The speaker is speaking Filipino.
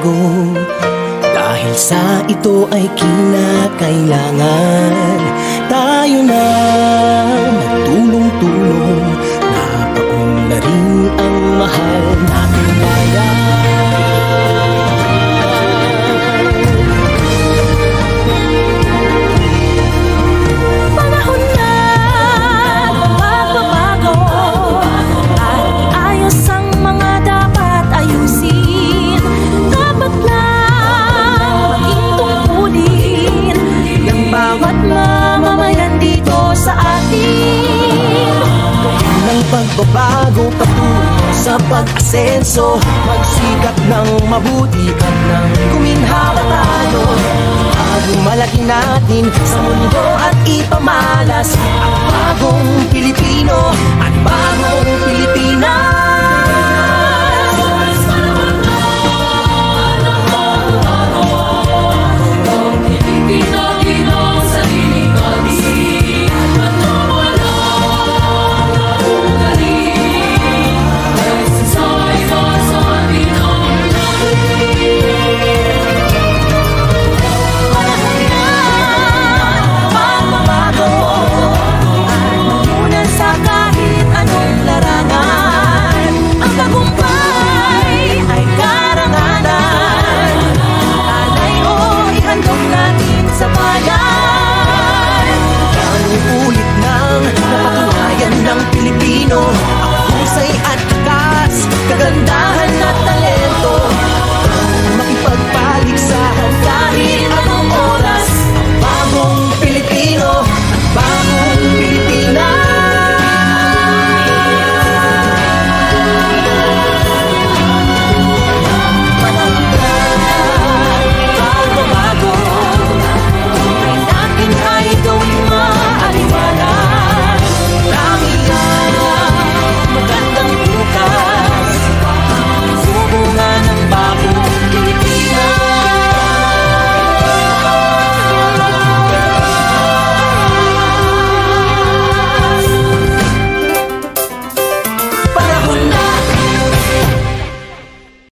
magbago, dahil sa ito ay kinakailangan tayo na magtulong-tulong. Napaunlarin ang mahal natin ngayon. Pagbabago patungo sa pag-asenso, magsikap ng mabuti at nang kuminhawa tayo. Bagong malaki natin sa mundo at ipamalas ang bagong Pilipino at bagong Pilipinas.